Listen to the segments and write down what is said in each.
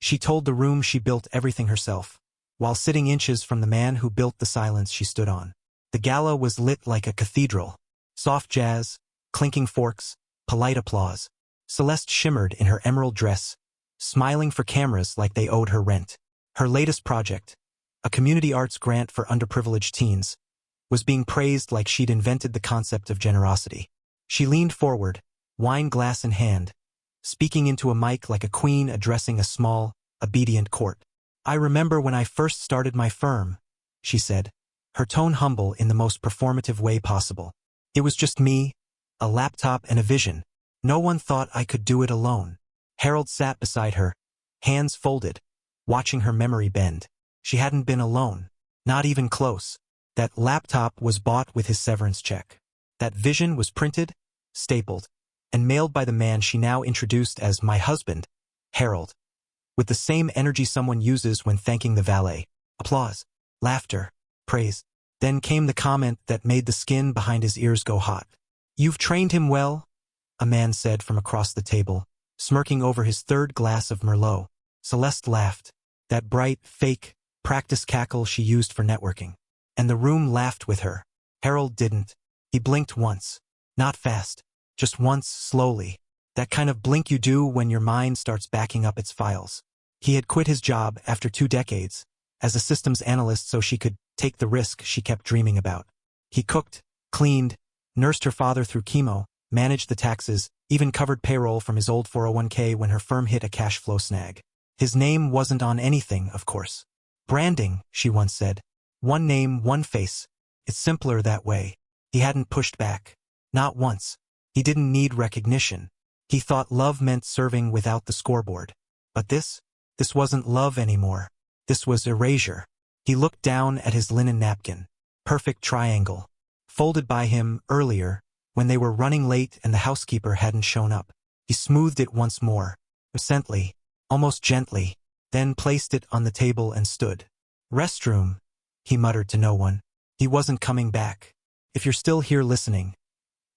She told the room she built everything herself, while sitting inches from the man who built the silence she stood on. The gala was lit like a cathedral. Soft jazz, clinking forks, polite applause. Celeste shimmered in her emerald dress, smiling for cameras like they owed her rent. Her latest project, a community arts grant for underprivileged teens, was being praised like she'd invented the concept of generosity. She leaned forward, wine glass in hand, speaking into a mic like a queen addressing a small, obedient court. "I remember when I first started my firm," she said, her tone humble in the most performative way possible. "It was just me, a laptop and a vision. No one thought I could do it alone." Harold sat beside her, hands folded, watching her memory bend. She hadn't been alone, not even close. That laptop was bought with his severance check. That vision was printed, stapled, and mailed by the man she now introduced as my husband, Harold, with the same energy someone uses when thanking the valet. Applause, laughter, praise. Then came the comment that made the skin behind his ears go hot. "You've trained him well," a man said from across the table, smirking over his third glass of Merlot. Celeste laughed, that bright, fake, practice cackle she used for networking. And the room laughed with her. Harold didn't. He blinked once. Not fast. Just once, slowly. That kind of blink you do when your mind starts backing up its files. He had quit his job after 2 decades, as a systems analyst so she could take the risk she kept dreaming about. He cooked, cleaned, nursed her father through chemo, managed the taxes, even covered payroll from his old 401k when her firm hit a cash flow snag. His name wasn't on anything, of course. "Branding," she once said. "One name, one face. It's simpler that way." He hadn't pushed back. Not once. He didn't need recognition. He thought love meant serving without the scoreboard. But this wasn't love anymore. This was erasure. He looked down at his linen napkin. Perfect triangle. Folded by him earlier, when they were running late and the housekeeper hadn't shown up. He smoothed it once more, recently, almost gently, then placed it on the table and stood. "Restroom," he muttered to no one. He wasn't coming back. If you're still here listening,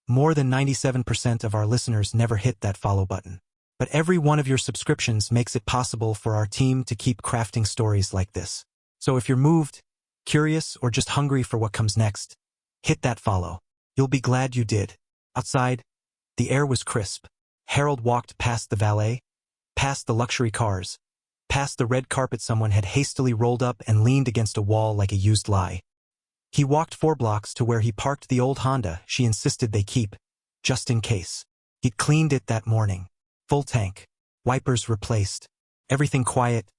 more than 97% of our listeners never hit that follow button. But every one of your subscriptions makes it possible for our team to keep crafting stories like this. So if you're moved, curious, or just hungry for what comes next, hit that follow. You'll be glad you did. Outside, the air was crisp. Harold walked past the valet, past the luxury cars, past the red carpet someone had hastily rolled up and leaned against a wall like a used lie. He walked 4 blocks to where he parked the old Honda she insisted they keep, just in case. He'd cleaned it that morning. Full tank. Wipers replaced. Everything quiet.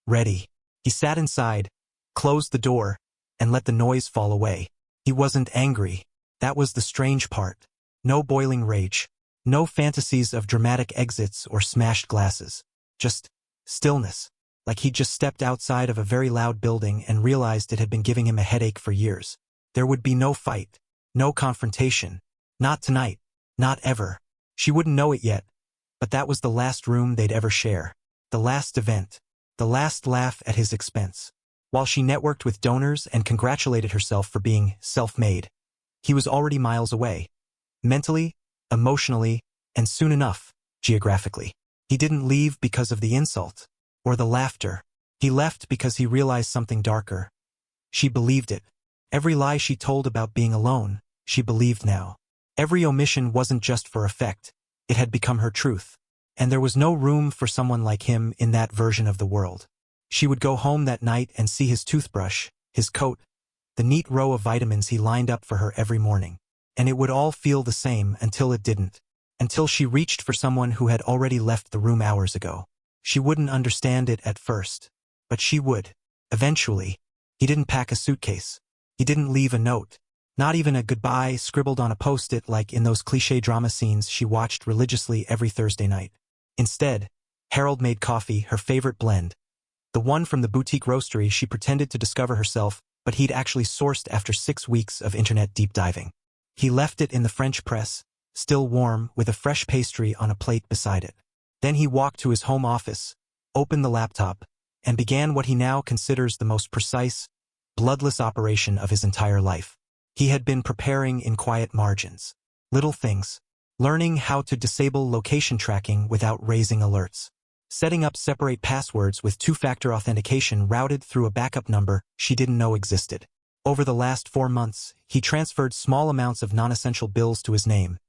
Ready. He sat inside, closed the door, and let the noise fall away. He wasn't angry. That was the strange part. No boiling rage. No fantasies of dramatic exits or smashed glasses. Just stillness. Like he'd just stepped outside of a very loud building and realized it had been giving him a headache for years. There would be no fight. No confrontation. Not tonight. Not ever. She wouldn't know it yet. But that was the last room they'd ever share. The last event. The last laugh at his expense. While she networked with donors and congratulated herself for being self-made, he was already miles away. Mentally, emotionally, and soon enough, geographically. He didn't leave because of the insult or the laughter. He left because he realized something darker. She believed it. Every lie she told about being alone, she believed now. Every omission wasn't just for effect. It had become her truth. And there was no room for someone like him in that version of the world. She would go home that night and see his toothbrush, his coat, the neat row of vitamins he lined up for her every morning. And it would all feel the same until it didn't. Until she reached for someone who had already left the room hours ago. She wouldn't understand it at first. But she would. Eventually. He didn't pack a suitcase. He didn't leave a note. Not even a goodbye scribbled on a post-it like in those cliché drama scenes she watched religiously every Thursday night. Instead, Harold made coffee, her favorite blend. The one from the boutique roastery she pretended to discover herself, but he'd actually sourced after 6 weeks of internet deep diving. He left it in the French press, still warm, with a fresh pastry on a plate beside it. Then he walked to his home office, opened the laptop, and began what he now considers the most precise, bloodless operation of his entire life. He had been preparing in quiet margins. Little things. Learning how to disable location tracking without raising alerts. setting up separate passwords with two-factor authentication routed through a backup number she didn't know existed. Over the last 4 months, he transferred small amounts of non-essential bills to his name,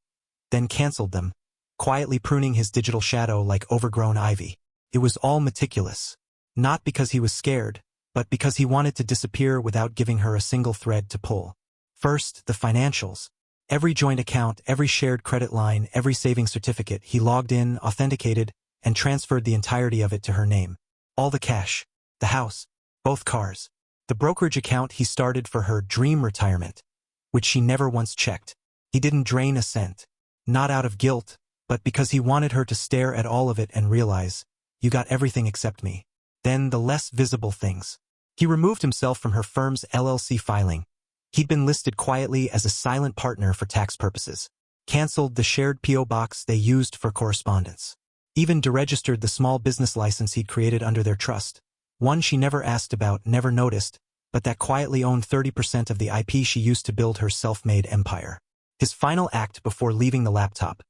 then canceled them, quietly pruning his digital shadow like overgrown ivy. It was all meticulous. Not because he was scared, but because he wanted to disappear without giving her a single thread to pull. First, the financials. Every joint account, every shared credit line, every savings certificate, he logged in, authenticated, and transferred the entirety of it to her name. All the cash, the house, both cars. The brokerage account he started for her dream retirement, which she never once checked. He didn't drain a cent. Not out of guilt, but because he wanted her to stare at all of it and realize, you got everything except me. Then the less visible things. He removed himself from her firm's LLC filing. He'd been listed quietly as a silent partner for tax purposes. Cancelled the shared P.O. box they used for correspondence. Even deregistered the small business license he'd created under their trust. One she never asked about, never noticed, but that quietly owned 30% of the IP she used to build her self-made empire. His final act before leaving the laptop.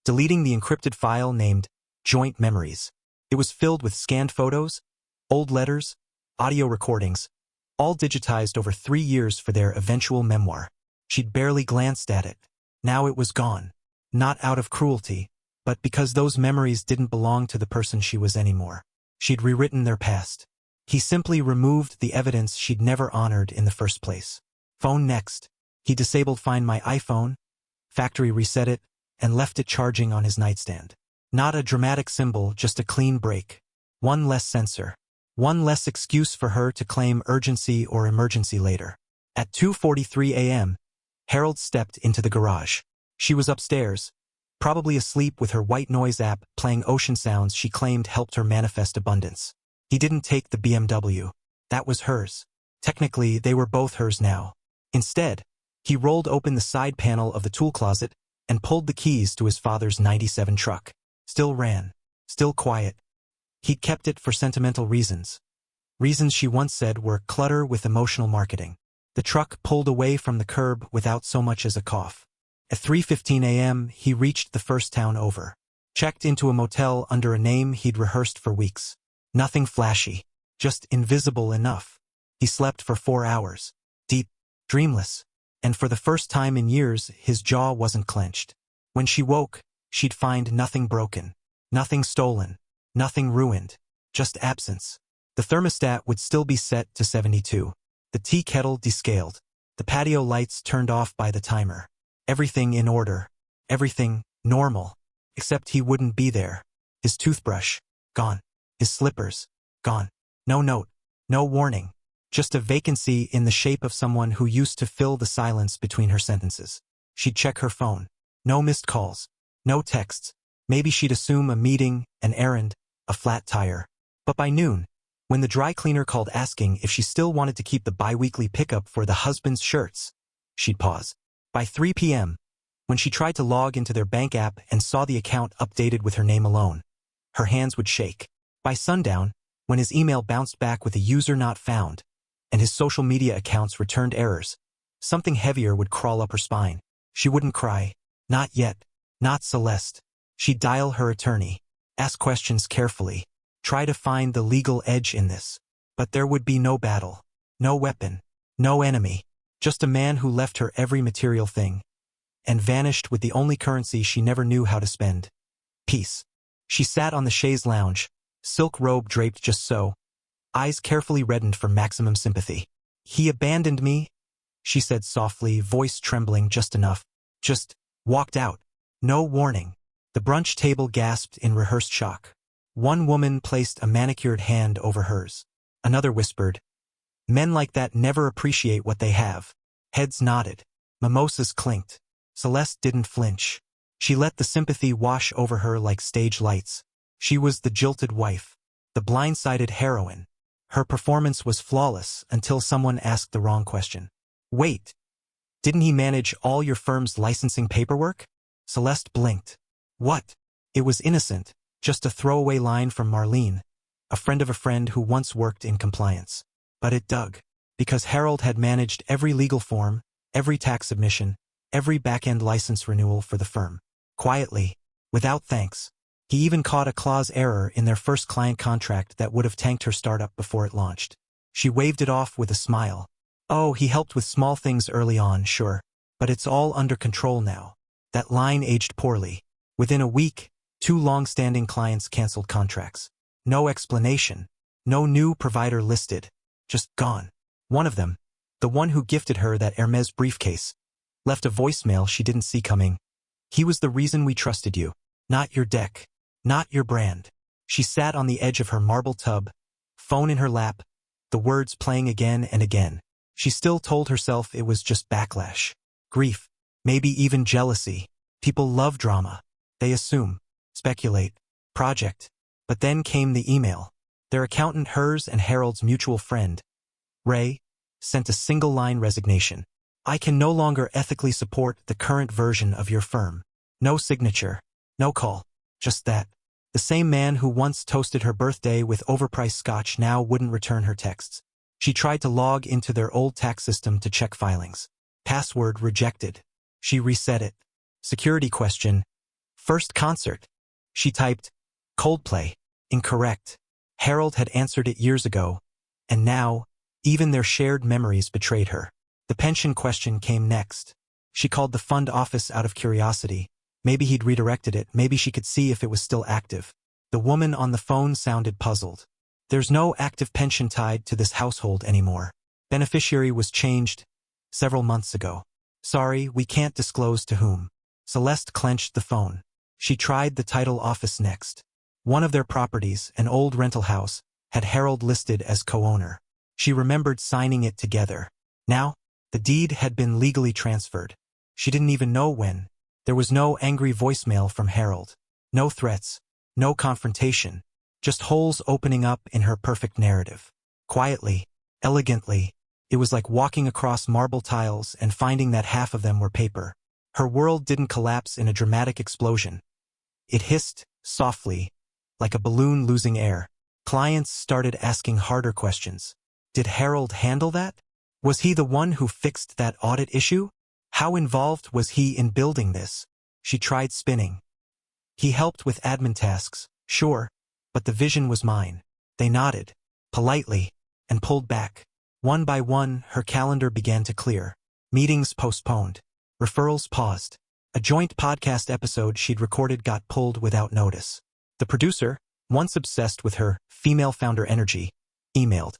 Deleting the encrypted file named Joint Memories. It was filled with scanned photos, old letters, audio recordings, all digitized over 3 years for their eventual memoir. She'd barely glanced at it. Now it was gone. Not out of cruelty, but because those memories didn't belong to the person she was anymore. She'd rewritten their past. He simply removed the evidence she'd never honored in the first place. Phone next. He disabled Find My iPhone, factory reset it, and left it charging on his nightstand. Not a dramatic symbol, just a clean break. One less sensor. One less excuse for her to claim urgency or emergency later. At 2:43 a.m., Harold stepped into the garage. She was upstairs, probably asleep with her white noise app playing ocean sounds she claimed helped her manifest abundance. He didn't take the BMW. That was hers. Technically, they were both hers now. Instead, he rolled open the side panel of the tool closet and pulled the keys to his father's '97 truck. Still ran. Still quiet. He'd kept it for sentimental reasons. Reasons she once said were clutter with emotional marketing. The truck pulled away from the curb without so much as a cough. At 3:15 a.m., he reached the first town over. Checked into a motel under a name he'd rehearsed for weeks. Nothing flashy. Just invisible enough. He slept for 4 hours. Deep. Dreamless. And for the first time in years, his jaw wasn't clenched. When she woke, she'd find nothing broken. Nothing stolen. Nothing ruined. Just absence. The thermostat would still be set to 72. The tea kettle descaled. The patio lights turned off by the timer. Everything in order. Everything normal. Except he wouldn't be there. His toothbrush. Gone. His slippers. Gone. No note. No warning. Just a vacancy in the shape of someone who used to fill the silence between her sentences. She'd check her phone. No missed calls. No texts. Maybe she'd assume a meeting, an errand, a flat tire. But by noon, when the dry cleaner called asking if she still wanted to keep the bi-weekly pickup for the husband's shirts, she'd pause. By 3 p.m., when she tried to log into their bank app and saw the account updated with her name alone, her hands would shake. By sundown, when his email bounced back with a user not found, and his social media accounts returned errors, something heavier would crawl up her spine. She wouldn't cry. Not yet. Not Celeste. She'd dial her attorney. Ask questions carefully. Try to find the legal edge in this. But there would be no battle. No weapon. No enemy. Just a man who left her every material thing. And vanished with the only currency she never knew how to spend. Peace. She sat on the chaise lounge, silk robe draped just so, eyes carefully reddened for maximum sympathy. He abandoned me, she said softly, voice trembling just enough. Just walked out. No warning. The brunch table gasped in rehearsed shock. One woman placed a manicured hand over hers. Another whispered, "Men like that never appreciate what they have." Heads nodded. Mimosas clinked. Celeste didn't flinch. She let the sympathy wash over her like stage lights. She was the jilted wife. The blindsided heroine. Her performance was flawless until someone asked the wrong question. "Wait. Didn't he manage all your firm's licensing paperwork?" Celeste blinked. What? It was innocent, just a throwaway line from Marlene, a friend of a friend who once worked in compliance. But it dug, because Harold had managed every legal form, every tax submission, every back-end license renewal for the firm. Quietly, without thanks. He even caught a clause error in their first client contract that would have tanked her startup before it launched. She waved it off with a smile. Oh, he helped with small things early on, sure. But it's all under control now. That line aged poorly. Within a week, 2 long-standing clients canceled contracts. No explanation. No new provider listed. Just gone. One of them, the one who gifted her that Hermes briefcase, left a voicemail she didn't see coming. He was the reason we trusted you. Not your deck. Not your brand. She sat on the edge of her marble tub, phone in her lap, the words playing again and again. She still told herself it was just backlash. Grief. Maybe even jealousy. People love drama. They assume. Speculate. Project. But then came the email. Their accountant, hers and Harold's mutual friend, Ray, sent a single-line resignation. I can no longer ethically support the current version of your firm. No signature. No call. Just that. The same man who once toasted her birthday with overpriced scotch now wouldn't return her texts. She tried to log into their old tax system to check filings. Password rejected. She reset it. Security question. First concert. She typed, Coldplay. Incorrect. Harold had answered it years ago, and now, even their shared memories betrayed her. The pension question came next. She called the fund office out of curiosity. Maybe he'd redirected it, maybe she could see if it was still active. The woman on the phone sounded puzzled. There's no active pension tied to this household anymore. Beneficiary was changed several months ago. Sorry, we can't disclose to whom. Celeste clenched the phone. She tried the title office next. One of their properties, an old rental house, had Harold listed as co-owner. She remembered signing it together. Now, the deed had been legally transferred. She didn't even know when. There was no angry voicemail from Harold. No threats. No confrontation. Just holes opening up in her perfect narrative. Quietly, elegantly, it was like walking across marble tiles and finding that half of them were paper. Her world didn't collapse in a dramatic explosion. It hissed, softly, like a balloon losing air. Clients started asking harder questions. Did Harold handle that? Was he the one who fixed that audit issue? How involved was he in building this? She tried spinning. He helped with admin tasks, sure, but the vision was mine. They nodded, politely, and pulled back. One by one, her calendar began to clear. Meetings postponed. Referrals paused. A joint podcast episode she'd recorded got pulled without notice. The producer, once obsessed with her female founder energy, emailed.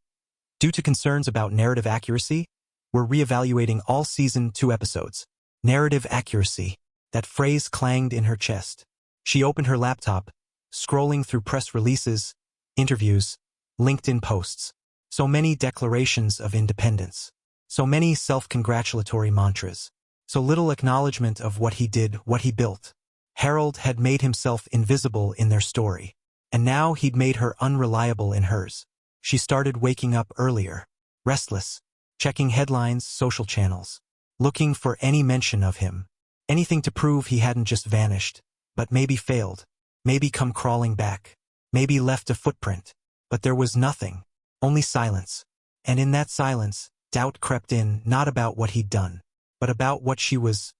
Due to concerns about narrative accuracy, we're reevaluating all season 2 episodes. Narrative accuracy. That phrase clanged in her chest. She opened her laptop, scrolling through press releases, interviews, LinkedIn posts. So many declarations of independence. So many self-congratulatory mantras. So little acknowledgement of what he did, what he built. Harold had made himself invisible in their story. And now he'd made her unreliable in hers. She started waking up earlier. Restless. Checking headlines, social channels. Looking for any mention of him. Anything to prove he hadn't just vanished, but maybe failed. Maybe come crawling back. Maybe left a footprint. But there was nothing. Only silence. And in that silence, doubt crept in, not about what he'd done, but about what she was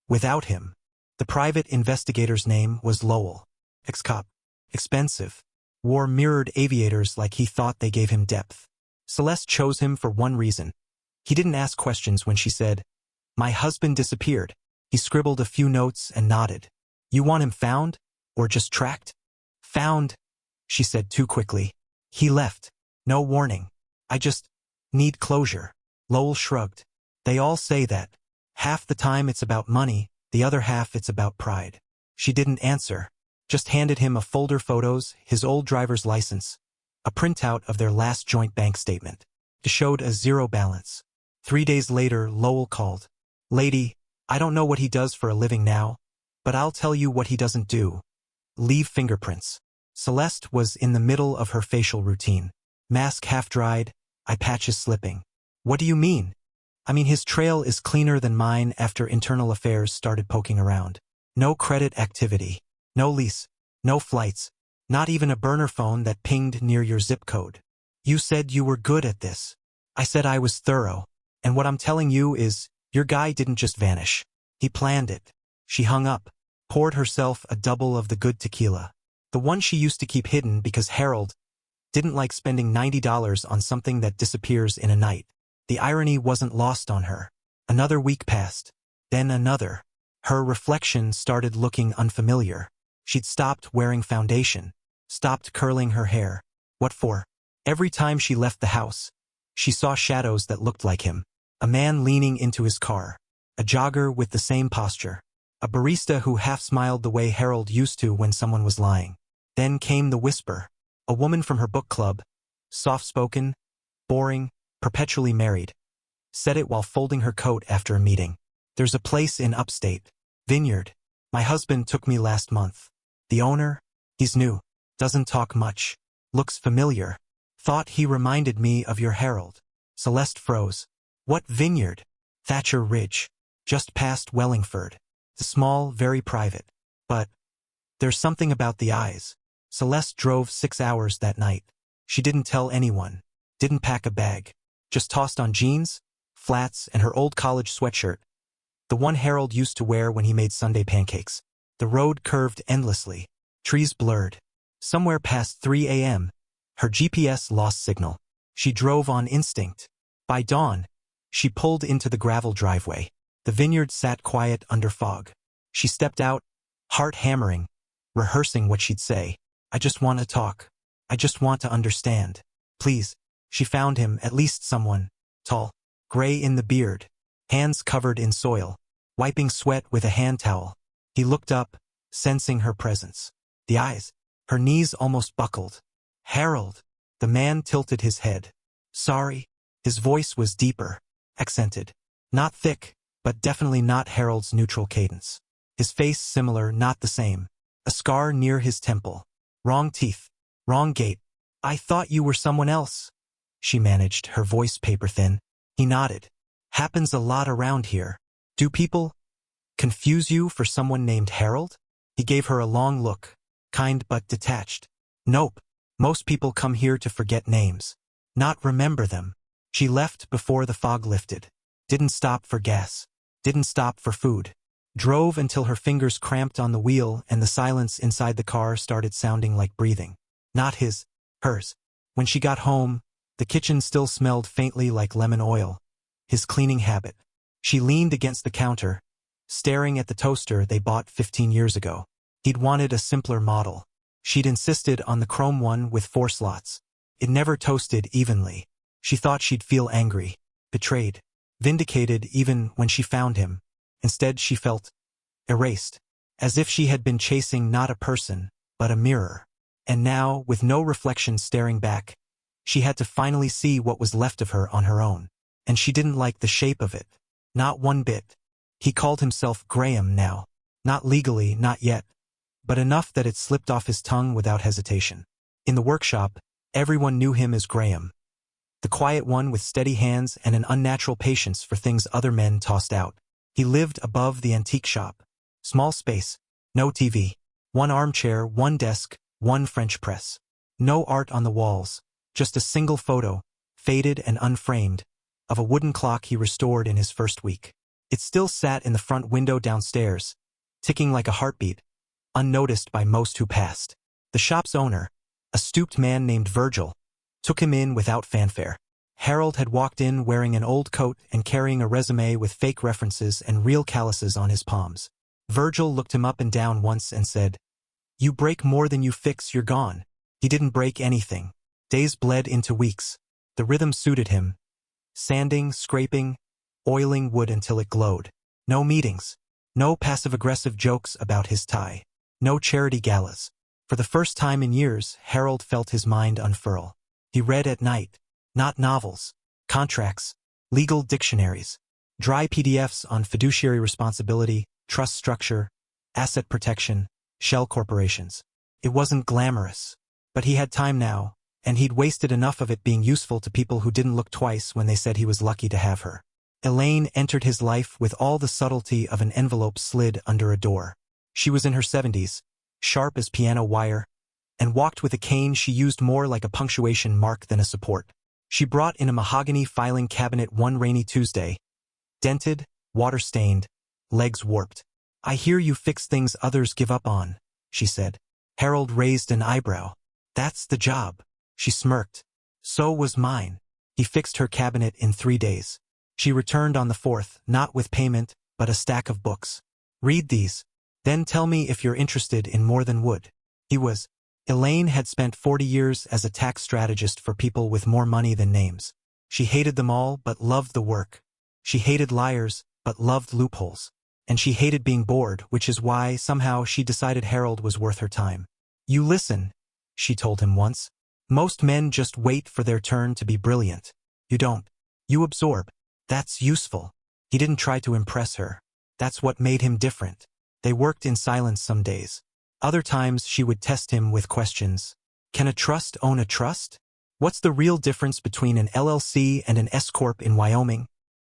without him. The private investigator's name was Lowell. Ex-cop. Expensive. Wore mirrored aviators like he thought they gave him depth. Celeste chose him for one reason. He didn't ask questions when she said, "My husband disappeared." He scribbled a few notes and nodded. "You want him found? Or just tracked?" "Found," she said too quickly. "He left. No warning. I just need closure." Lowell shrugged. "They all say that. Half the time it's about money, the other half it's about pride." She didn't answer. Just handed him a folder photos, his old driver's license, a printout of their last joint bank statement. It showed a zero balance. 3 days later, Lowell called. "Lady, I don't know what he does for a living now, but I'll tell you what he doesn't do. Leave fingerprints." Celeste was in the middle of her facial routine. Mask half dried, eye patches slipping. "What do you mean?" "I mean his trail is cleaner than mine after internal affairs started poking around. No credit activity. No lease. No flights. Not even a burner phone that pinged near your zip code. You said you were good at this. I said I was thorough. And what I'm telling you is, your guy didn't just vanish. He planned it." She hung up, poured herself a double of the good tequila. The one she used to keep hidden because Harold didn't like spending $90 on something that disappears in a night. The irony wasn't lost on her. Another week passed. Then another. Her reflection started looking unfamiliar. She'd stopped wearing foundation, stopped curling her hair. What for? Every time she left the house, she saw shadows that looked like him. A man leaning into his car. A jogger with the same posture. A barista who half smiled the way Harold used to when someone was lying. Then came the whisper. A woman from her book club, soft-spoken, boring, perpetually married, said it while folding her coat after a meeting. There's a place in upstate. Vineyard. My husband took me last month. The owner? He's new. Doesn't talk much. Looks familiar. Thought he reminded me of your Harold. Celeste froze. What vineyard? Thatcher Ridge. Just past Wellingford. The small, very private. But there's something about the eyes. Celeste drove 6 hours that night. She didn't tell anyone. Didn't pack a bag. Just tossed on jeans, flats, and her old college sweatshirt. The one Harold used to wear when he made Sunday pancakes. The road curved endlessly. Trees blurred. Somewhere past 3 a.m., her GPS lost signal. She drove on instinct. By dawn, she pulled into the gravel driveway. The vineyard sat quiet under fog. She stepped out, heart hammering, rehearsing what she'd say. I just want to talk. I just want to understand. Please. She found him, at least someone. Tall. Gray in the beard. Hands covered in soil. Wiping sweat with a hand towel. He looked up, sensing her presence. The eyes. Her knees almost buckled. Harold. The man tilted his head. Sorry. His voice was deeper, accented. Not thick, but definitely not Harold's neutral cadence. His face similar, not the same. A scar near his temple. Wrong teeth. Wrong gait. I thought you were someone else. She managed, her voice paper-thin. He nodded. Happens a lot around here. Do people confuse you for someone named Harold? He gave her a long look, kind but detached. Nope. Most people come here to forget names. Not remember them. She left before the fog lifted. Didn't stop for gas. Didn't stop for food. Drove until her fingers cramped on the wheel and the silence inside the car started sounding like breathing. Not his, hers. When she got home, the kitchen still smelled faintly like lemon oil. His cleaning habit. She leaned against the counter, staring at the toaster they bought 15 years ago. He'd wanted a simpler model. She'd insisted on the chrome one with 4 slots. It never toasted evenly. She thought she'd feel angry, betrayed, vindicated even when she found him. Instead, she felt erased, as if she had been chasing not a person, but a mirror. And now, with no reflection staring back, she had to finally see what was left of her on her own. And she didn't like the shape of it. Not one bit. He called himself Graham now. Not legally, not yet. But enough that it slipped off his tongue without hesitation. In the workshop, everyone knew him as Graham. The quiet one with steady hands and an unnatural patience for things other men tossed out. He lived above the antique shop. Small space. No TV. 1 armchair, 1 desk, 1 French press. No art on the walls. Just a single photo, faded and unframed, of a wooden clock he restored in his first week. It still sat in the front window downstairs, ticking like a heartbeat, unnoticed by most who passed. The shop's owner, a stooped man named Virgil, took him in without fanfare. Harold had walked in wearing an old coat and carrying a resume with fake references and real calluses on his palms. Virgil looked him up and down once and said, "You break more than you fix, you're gone." He didn't break anything. Days bled into weeks. The rhythm suited him. Sanding, scraping, oiling wood until it glowed. No meetings. No passive-aggressive jokes about his tie. No charity galas. For the first time in years, Harold felt his mind unfurl. He read at night. Not novels. Contracts. Legal dictionaries. Dry PDFs on fiduciary responsibility, trust structure, asset protection, shell corporations. It wasn't glamorous. But he had time now, and he'd wasted enough of it being useful to people who didn't look twice when they said he was lucky to have her. Elaine entered his life with all the subtlety of an envelope slid under a door. She was in her 70s, sharp as piano wire, and walked with a cane she used more like a punctuation mark than a support. She brought in a mahogany filing cabinet one rainy Tuesday, dented, water-stained, legs warped. "I hear you fix things others give up on," she said. Harold raised an eyebrow. That's the job. She smirked. So was mine. He fixed her cabinet in 3 days. She returned on the 4th, not with payment, but a stack of books. Read these. Then tell me if you're interested in more than wood. He was. Elaine had spent 40 years as a tax strategist for people with more money than names. She hated them all but loved the work. She hated liars but loved loopholes. And she hated being bored, which is why, somehow, she decided Harold was worth her time. You listen, she told him once. Most men just wait for their turn to be brilliant. You don't. You absorb. That's useful. He didn't try to impress her. That's what made him different. They worked in silence some days. Other times she would test him with questions. Can a trust own a trust? What's the real difference between an LLC and an S-corp in Wyoming?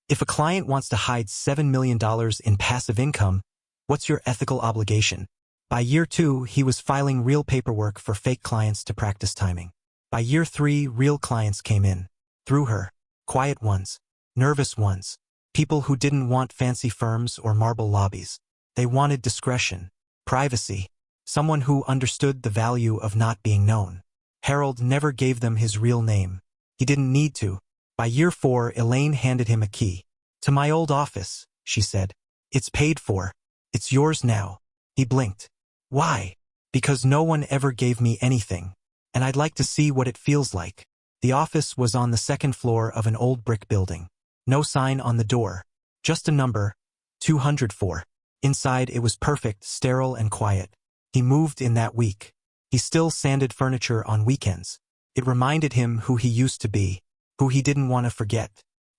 If a client wants to hide $7 million in passive income, what's your ethical obligation? By year 2, he was filing real paperwork for fake clients to practice timing. By year 3, real clients came in. Through her. Quiet ones. Nervous ones. People who didn't want fancy firms or marble lobbies. They wanted discretion. Privacy. Someone who understood the value of not being known. Harold never gave them his real name. He didn't need to. By year 4, Elaine handed him a key. To my old office, she said. It's paid for. It's yours now. He blinked. Why? Because no one ever gave me anything. And I'd like to see what it feels like. The office was on the 2nd floor of an old brick building. No sign on the door. Just a number. 204. Inside it was perfect, sterile and quiet. He moved in that week. He still sanded furniture on weekends. It reminded him who he used to be, who he didn't want to forget.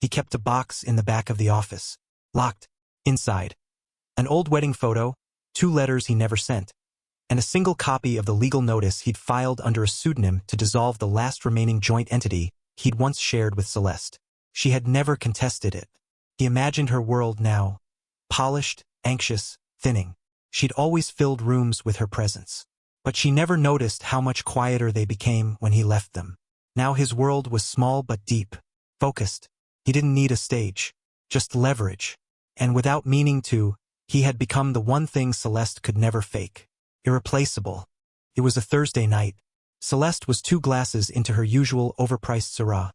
He kept a box in the back of the office. Locked. Inside. An old wedding photo, 2 letters he never sent, and a single copy of the legal notice he'd filed under a pseudonym to dissolve the last remaining joint entity he'd once shared with Celeste. She had never contested it. He imagined her world now. Polished, anxious, thinning. She'd always filled rooms with her presence. But she never noticed how much quieter they became when he left them. Now his world was small but deep. Focused. He didn't need a stage. Just leverage. And without meaning to, he had become the one thing Celeste could never fake. Irreplaceable. It was a Thursday night. Celeste was 2 glasses into her usual overpriced Syrah,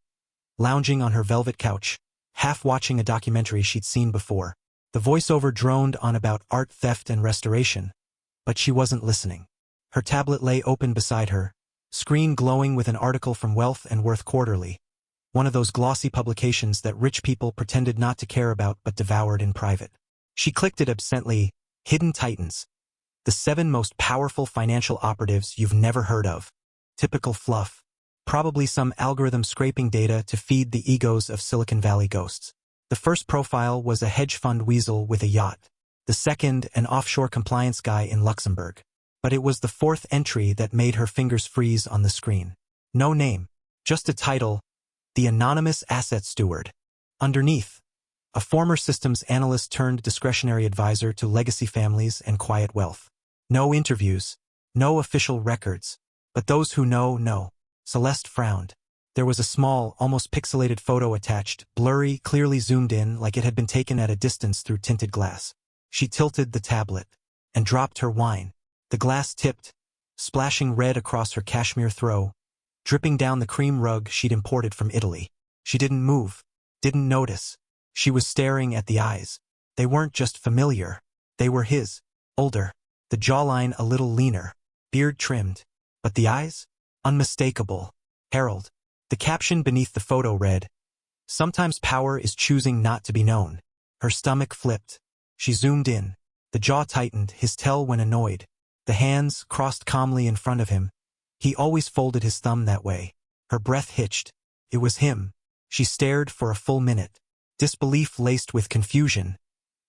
lounging on her velvet couch, half watching a documentary she'd seen before. The voiceover droned on about art theft and restoration, but she wasn't listening. Her tablet lay open beside her, screen glowing with an article from Wealth and Worth Quarterly, one of those glossy publications that rich people pretended not to care about but devoured in private. She clicked it absently. Hidden Titans. The 7 most powerful financial operatives you've never heard of. Typical fluff. Probably some algorithm scraping data to feed the egos of Silicon Valley ghosts. The first profile was a hedge fund weasel with a yacht. The second, an offshore compliance guy in Luxembourg. But it was the 4th entry that made her fingers freeze on the screen. No name. Just a title. The Anonymous Asset Steward. Underneath, a former systems analyst turned discretionary advisor to legacy families and quiet wealth. No interviews. No official records. But those who know. Celeste frowned. There was a small, almost pixelated photo attached, blurry, clearly zoomed in like it had been taken at a distance through tinted glass. She tilted the tablet and dropped her wine. The glass tipped, splashing red across her cashmere throw, dripping down the cream rug she'd imported from Italy. She didn't move, didn't notice. She was staring at the eyes. They weren't just familiar. They were his. Older. The jawline a little leaner. Beard trimmed. But the eyes? Unmistakable. Harold. The caption beneath the photo read, "Sometimes power is choosing not to be known." Her stomach flipped. She zoomed in. The jaw tightened, his tell when annoyed. The hands crossed calmly in front of him. He always folded his thumb that way. Her breath hitched. It was him. She stared for a full minute. Disbelief laced with confusion.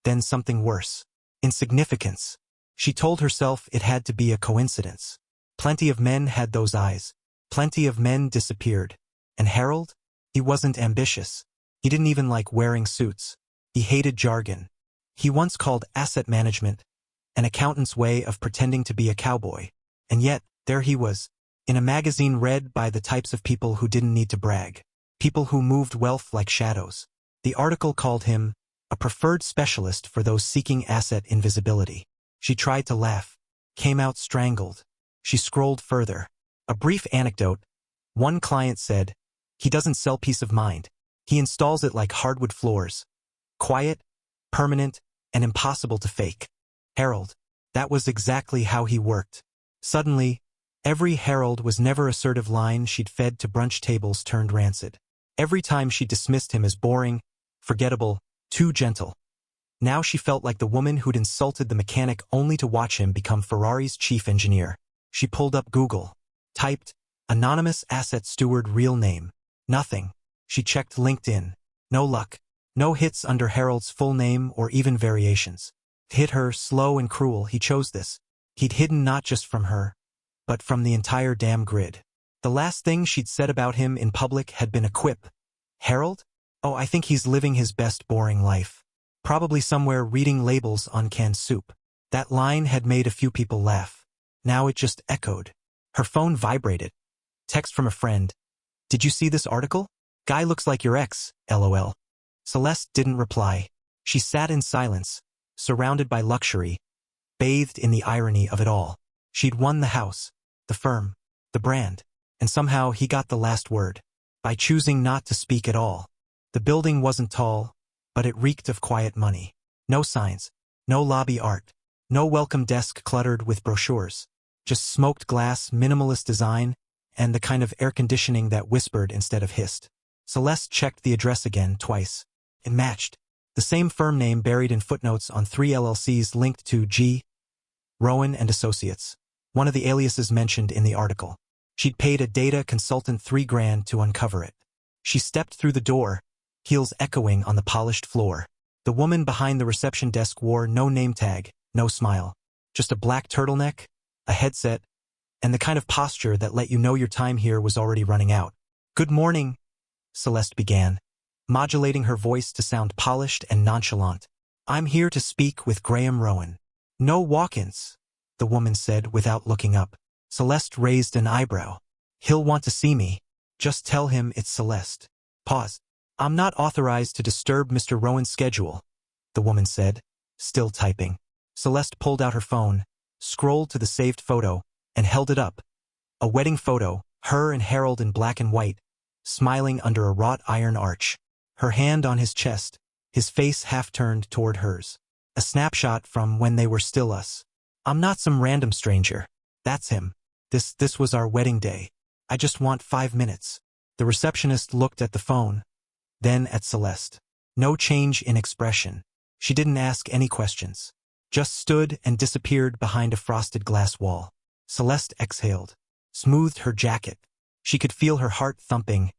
Then something worse. Insignificance. She told herself it had to be a coincidence. Plenty of men had those eyes. Plenty of men disappeared. And Harold? He wasn't ambitious. He didn't even like wearing suits. He hated jargon. He once called asset management an accountant's way of pretending to be a cowboy. And yet, there he was, in a magazine read by the types of people who didn't need to brag. People who moved wealth like shadows. The article called him a preferred specialist for those seeking asset invisibility. She tried to laugh. Came out strangled. She scrolled further. A brief anecdote. One client said, "He doesn't sell peace of mind. He installs it like hardwood floors. Quiet, permanent, and impossible to fake." Harold. That was exactly how he worked. Suddenly, every Harold was never assertive line she'd fed to brunch tables turned rancid. Every time she dismissed him as boring, forgettable, too gentle. Now she felt like the woman who'd insulted the mechanic only to watch him become Ferrari's chief engineer. She pulled up Google. Typed, "Anonymous asset steward real name." Nothing. She checked LinkedIn. No luck. No hits under Harold's full name or even variations. Hit her, slow and cruel, he chose this. He'd hidden not just from her, but from the entire damn grid. The last thing she'd said about him in public had been a quip. Harold? Oh, I think he's living his best boring life. Probably somewhere reading labels on canned soup. That line had made a few people laugh. Now it just echoed. Her phone vibrated. Text from a friend. "Did you see this article? Guy looks like your ex, LOL." Celeste didn't reply. She sat in silence, surrounded by luxury, bathed in the irony of it all. She'd won the house, the firm, the brand, and somehow he got the last word, by choosing not to speak at all. The building wasn't tall, but it reeked of quiet money. No signs, no lobby art, no welcome desk cluttered with brochures. Just smoked glass, minimalist design, and the kind of air conditioning that whispered instead of hissed. Celeste checked the address again twice. It matched. The same firm name buried in footnotes on 3 LLCs linked to G. Rowan and Associates, one of the aliases mentioned in the article. She'd paid a data consultant $3,000 to uncover it. She stepped through the door, heels echoing on the polished floor. The woman behind the reception desk wore no name tag, no smile. Just a black turtleneck, a headset, and the kind of posture that let you know your time here was already running out. "Good morning," Celeste began, modulating her voice to sound polished and nonchalant. "I'm here to speak with Graham Rowan." "No walk-ins," the woman said without looking up. Celeste raised an eyebrow. "He'll want to see me. Just tell him it's Celeste." Pause. "I'm not authorized to disturb Mr. Rowan's schedule," the woman said, still typing. Celeste pulled out her phone, scrolled to the saved photo, and held it up. A wedding photo, her and Harold in black and white, smiling under a wrought iron arch. Her hand on his chest, his face half turned toward hers. A snapshot from when they were still us. "I'm not some random stranger. That's him. This was our wedding day. I just want 5 minutes." The receptionist looked at the phone, then at Celeste. No change in expression. She didn't ask any questions. Just stood and disappeared behind a frosted glass wall. Celeste exhaled, smoothed her jacket. She could feel her heart thumping,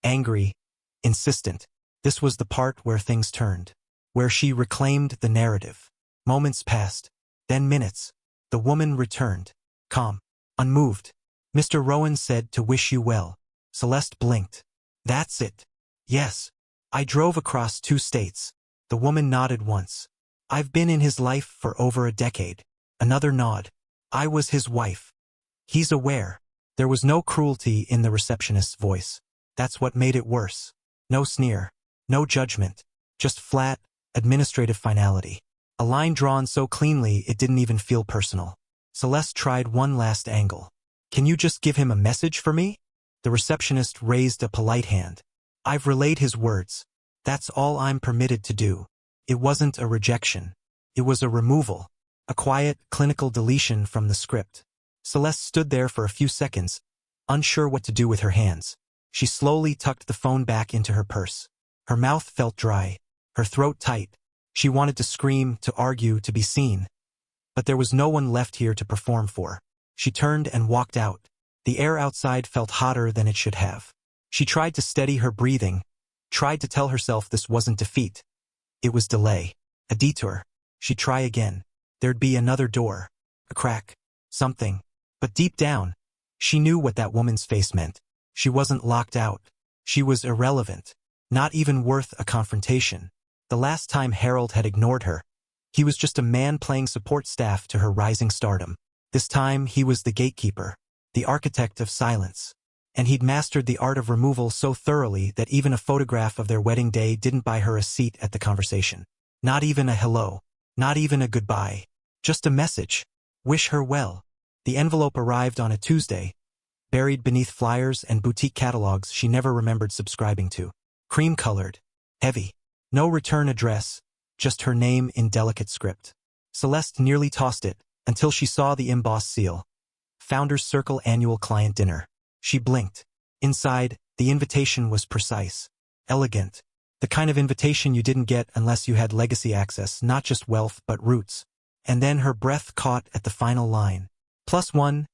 angry, insistent. This was the part where things turned, where she reclaimed the narrative. Moments passed, then minutes. The woman returned, calm, unmoved. "Mr. Rowan said to wish you well." Celeste blinked. "That's it." "Yes. I drove across 2 states. The woman nodded once. "I've been in his life for over a decade." Another nod. "I was his wife. He's aware." There was no cruelty in the receptionist's voice. That's what made it worse. No sneer. No judgment. Just flat, administrative finality. A line drawn so cleanly it didn't even feel personal. Celeste tried one last angle. "Can you just give him a message for me?" The receptionist raised a polite hand. "I've relayed his words. That's all I'm permitted to do." It wasn't a rejection. It was a removal. A quiet, clinical deletion from the script. Celeste stood there for a few seconds, unsure what to do with her hands. She slowly tucked the phone back into her purse. Her mouth felt dry, her throat tight. She wanted to scream, to argue, to be seen. But there was no one left here to perform for. She turned and walked out. The air outside felt hotter than it should have. She tried to steady her breathing, tried to tell herself this wasn't defeat. It was delay. A detour. She'd try again. There'd be another door. A crack. Something. But deep down, she knew what that woman's face meant. She wasn't locked out. She was irrelevant. Not even worth a confrontation. The last time Harold had ignored her, he was just a man playing support staff to her rising stardom. This time he was the gatekeeper, the architect of silence. And he'd mastered the art of removal so thoroughly that even a photograph of their wedding day didn't buy her a seat at the conversation. Not even a hello. Not even a goodbye. Just a message. Wish her well. The envelope arrived on a Tuesday, buried beneath flyers and boutique catalogs she never remembered subscribing to. Cream-colored, heavy. No return address, just her name in delicate script. Celeste nearly tossed it, until she saw the embossed seal. Founders Circle Annual Client Dinner. She blinked. Inside, the invitation was precise. Elegant. The kind of invitation you didn't get unless you had legacy access, not just wealth but roots. And then her breath caught at the final line. +1,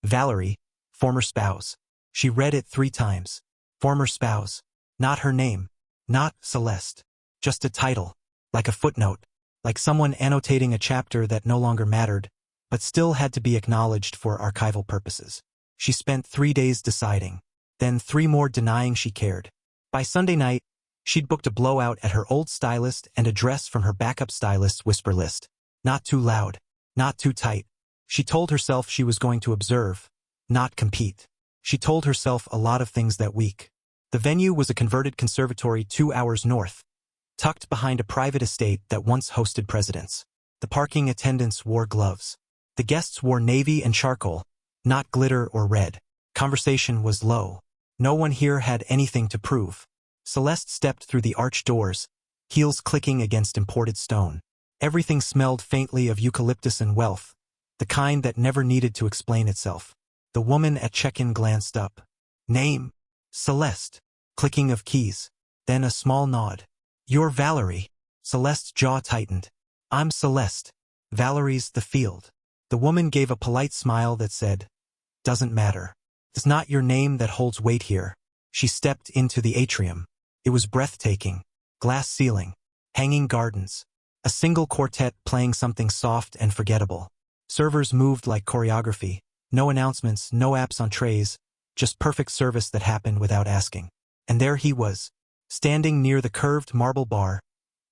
Valerie, former spouse. She read it 3 times. Former spouse. Not her name. Not Celeste. Just a title. Like a footnote. Like someone annotating a chapter that no longer mattered, but still had to be acknowledged for archival purposes. She spent 3 days deciding. Then 3 more denying she cared. By Sunday night, she'd booked a blowout at her old stylist and a dress from her backup stylist's whisper list. Not too loud. Not too tight. She told herself she was going to observe, not compete. She told herself a lot of things that week. The venue was a converted conservatory 2 hours north, tucked behind a private estate that once hosted presidents. The parking attendants wore gloves. The guests wore navy and charcoal, not glitter or red. Conversation was low. No one here had anything to prove. Celeste stepped through the arched doors, heels clicking against imported stone. Everything smelled faintly of eucalyptus and wealth, the kind that never needed to explain itself. The woman at check-in glanced up. Name? Celeste. Clicking of keys. Then a small nod. You're Valerie. Celeste's jaw tightened. I'm Celeste. Valerie's the field. The woman gave a polite smile that said, doesn't matter. It's not your name that holds weight here. She stepped into the atrium. It was breathtaking. Glass ceiling. Hanging gardens. A single quartet playing something soft and forgettable. Servers moved like choreography. No announcements, no apps on trays, just perfect service that happened without asking. And there he was, standing near the curved marble bar,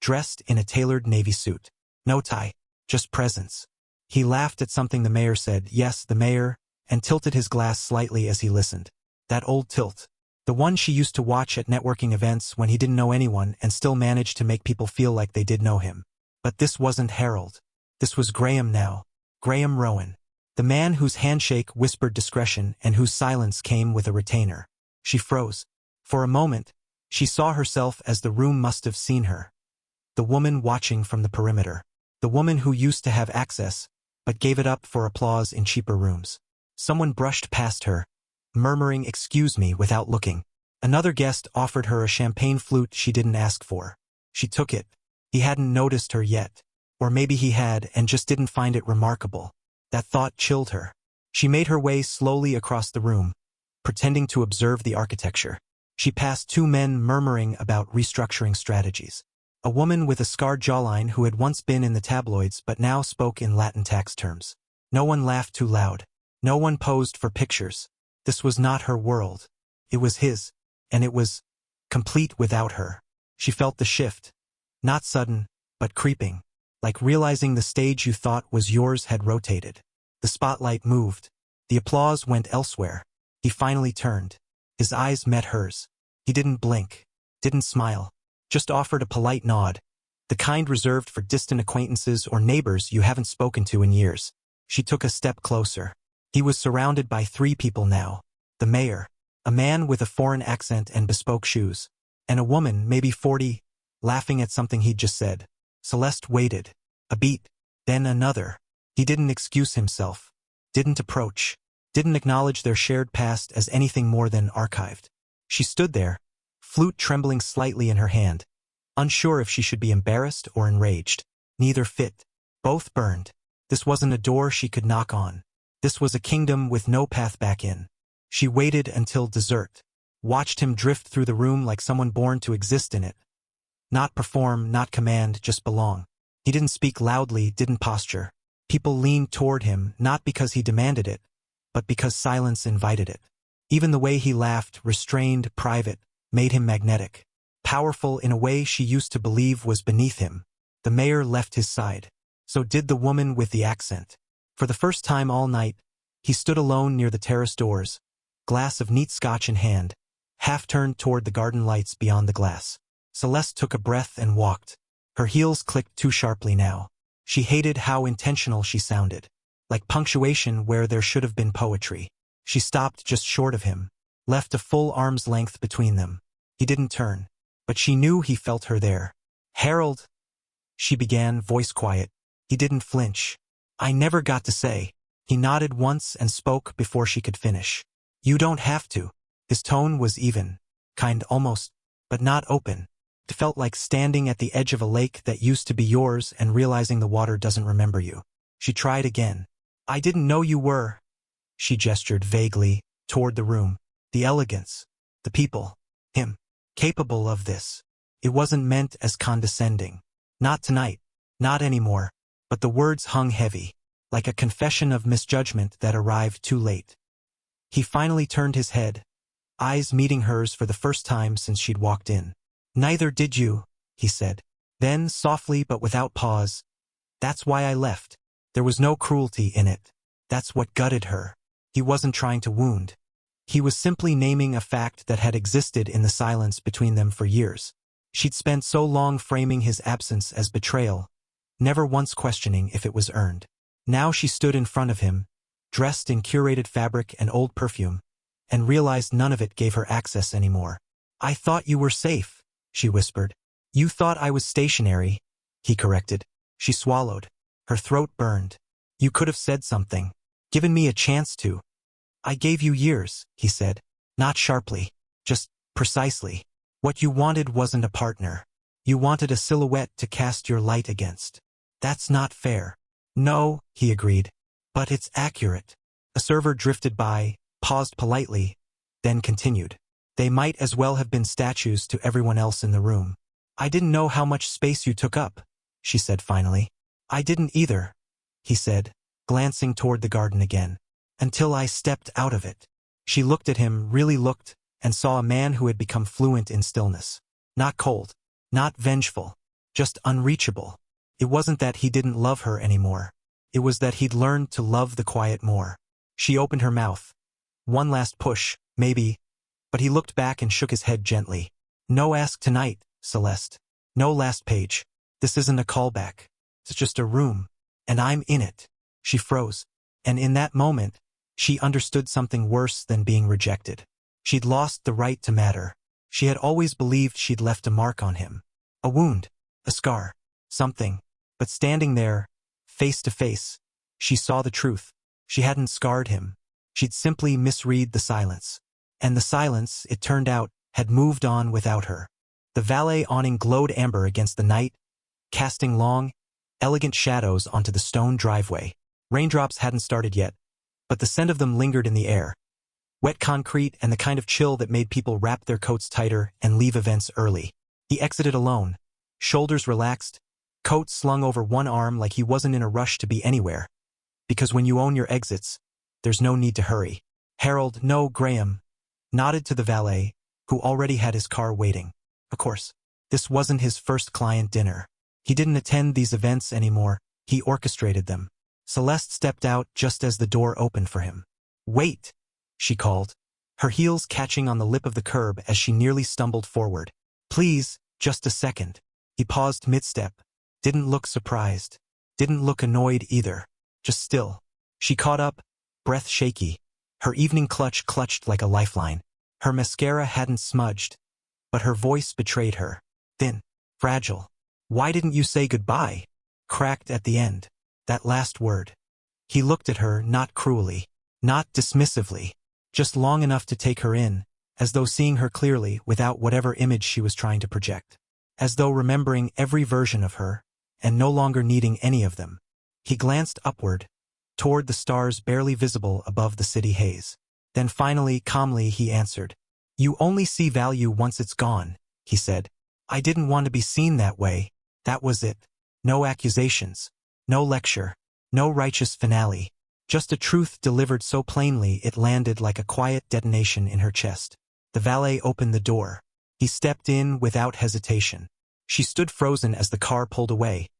dressed in a tailored navy suit. No tie, just presence. He laughed at something the mayor said, yes, the mayor, and tilted his glass slightly as he listened. That old tilt. The one she used to watch at networking events when he didn't know anyone and still managed to make people feel like they did know him. But this wasn't Harold. This was Graham now. Graham Rowan. The man whose handshake whispered discretion and whose silence came with a retainer. She froze. For a moment, she saw herself as the room must have seen her. The woman watching from the perimeter. The woman who used to have access, but gave it up for applause in cheaper rooms. Someone brushed past her, murmuring excuse me without looking. Another guest offered her a champagne flute she didn't ask for. She took it. He hadn't noticed her yet. Or maybe he had and just didn't find it remarkable. That thought chilled her. She made her way slowly across the room, pretending to observe the architecture. She passed 2 men murmuring about restructuring strategies. A woman with a scarred jawline who had once been in the tabloids but now spoke in Latin tax terms. No one laughed too loud. No one posed for pictures. This was not her world. It was his, and it was complete without her. She felt the shift. Not sudden, but creeping. Like realizing the stage you thought was yours had rotated. The spotlight moved. The applause went elsewhere. He finally turned. His eyes met hers. He didn't blink. Didn't smile. Just offered a polite nod. The kind reserved for distant acquaintances or neighbors you haven't spoken to in years. She took a step closer. He was surrounded by 3 people now. The mayor. A man with a foreign accent and bespoke shoes. And a woman, maybe 40, laughing at something he'd just said. Celeste waited. A beat. Then another. He didn't excuse himself. Didn't approach. Didn't acknowledge their shared past as anything more than archived. She stood there, flute trembling slightly in her hand, unsure if she should be embarrassed or enraged. Neither fit. Both burned. This wasn't a door she could knock on. This was a kingdom with no path back in. She waited until dessert. Watched him drift through the room like someone born to exist in it. Not perform, not command, just belong. He didn't speak loudly, didn't posture. People leaned toward him, not because he demanded it, but because silence invited it. Even the way he laughed, restrained, private, made him magnetic. Powerful in a way she used to believe was beneath him. The mayor left his side. So did the woman with the accent. For the first time all night, he stood alone near the terrace doors, glass of neat scotch in hand, half turned toward the garden lights beyond the glass. Celeste took a breath and walked. Her heels clicked too sharply now. She hated how intentional she sounded. like punctuation where there should have been poetry. She stopped just short of him, left a full arm's length between them. He didn't turn, but she knew he felt her there. "Harold," she began, voice quiet. He didn't flinch. "I never got to say." He nodded once and spoke before she could finish. "You don't have to." His tone was even, kind almost, but not open. It felt like standing at the edge of a lake that used to be yours and realizing the water doesn't remember you. She tried again. "I didn't know you were." She gestured vaguely toward the room. The elegance, the people, him, capable of this. It wasn't meant as condescending. Not tonight, not anymore, but the words hung heavy, like a confession of misjudgment that arrived too late. He finally turned his head, eyes meeting hers for the first time since she'd walked in. "Neither did you," he said. Then, softly but without pause, "That's why I left." There was no cruelty in it. That's what gutted her. He wasn't trying to wound. He was simply naming a fact that had existed in the silence between them for years. She'd spent so long framing his absence as betrayal, never once questioning if it was earned. Now she stood in front of him, dressed in curated fabric and old perfume, and realized none of it gave her access anymore. "I thought you were safe," she whispered. "You thought I was stationary," he corrected. She swallowed. Her throat burned. "You could have said something. Given me a chance to." "I gave you years," he said. Not sharply, just precisely. "What you wanted wasn't a partner. You wanted a silhouette to cast your light against." "That's not fair." "No," he agreed. "But it's accurate." A server drifted by, paused politely, then continued. "They might as well have been statues to everyone else in the room." "I didn't know how much space you took up," she said finally. "I didn't either," he said, glancing toward the garden again. "Until I stepped out of it." She looked at him, really looked, and saw a man who had become fluent in stillness. Not cold, not vengeful, just unreachable. It wasn't that he didn't love her anymore. It was that he'd learned to love the quiet more. She opened her mouth. One last push, maybe, but he looked back and shook his head gently. "No ask tonight, Celeste. No last page. This isn't a callback. It's just a room, and I'm in it." She froze, and in that moment, she understood something worse than being rejected. She'd lost the right to matter. She had always believed she'd left a mark on him. A wound, a scar, something. But standing there, face to face, she saw the truth. She hadn't scarred him. She'd simply misread the silence. And the silence, it turned out, had moved on without her. The valet awning glowed amber against the night, casting long, elegant shadows onto the stone driveway. Raindrops hadn't started yet, but the scent of them lingered in the air. Wet concrete and the kind of chill that made people wrap their coats tighter and leave events early. He exited alone, shoulders relaxed, coat slung over one arm like he wasn't in a rush to be anywhere. Because when you own your exits, there's no need to hurry. Harold, no, Graham, nodded to the valet, who already had his car waiting. Of course, this wasn't his first client dinner. He didn't attend these events anymore, he orchestrated them. Celeste stepped out just as the door opened for him. "Wait," she called, her heels catching on the lip of the curb as she nearly stumbled forward. "Please, just a second." He paused mid-step, didn't look surprised, didn't look annoyed either, just still. She caught up, breath shaky, her evening clutch clutched like a lifeline. Her mascara hadn't smudged, but her voice betrayed her. Thin, fragile. "Why didn't you say goodbye?" Cracked at the end. That last word. He looked at her, not cruelly, not dismissively, just long enough to take her in, as though seeing her clearly without whatever image she was trying to project. As though remembering every version of her, and no longer needing any of them. He glanced upward, toward the stars barely visible above the city haze. Then finally, calmly, he answered. "You only see value once it's gone," he said. "I didn't want to be seen that way. That was it. No accusations. No lecture. No righteous finale. Just a truth delivered so plainly it landed like a quiet detonation in her chest. The valet opened the door. He stepped in without hesitation. She stood frozen as the car pulled away.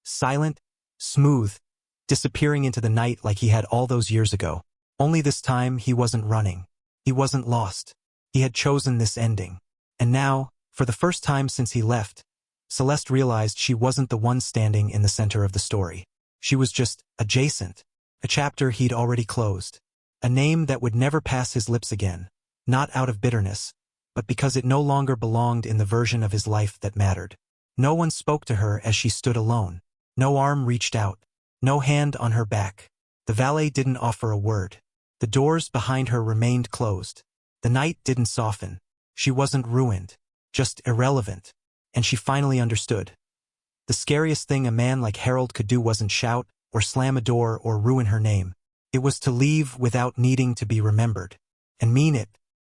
Silent, smooth, disappearing into the night like he had all those years ago. Only this time he wasn't running. He wasn't lost. He had chosen this ending. And now, for the first time since he left, Celeste realized she wasn't the one standing in the center of the story. She was just adjacent, A chapter he'd already closed. A name that would never pass his lips again. Not out of bitterness, but because it no longer belonged in the version of his life that mattered. No one spoke to her as she stood alone. No arm reached out. No hand on her back. The valet didn't offer a word. The doors behind her remained closed. The night didn't soften. She wasn't ruined, just irrelevant. And she finally understood. The scariest thing a man like Harold could do wasn't shout, or slam a door, or ruin her name. It was to leave without needing to be remembered. And mean it,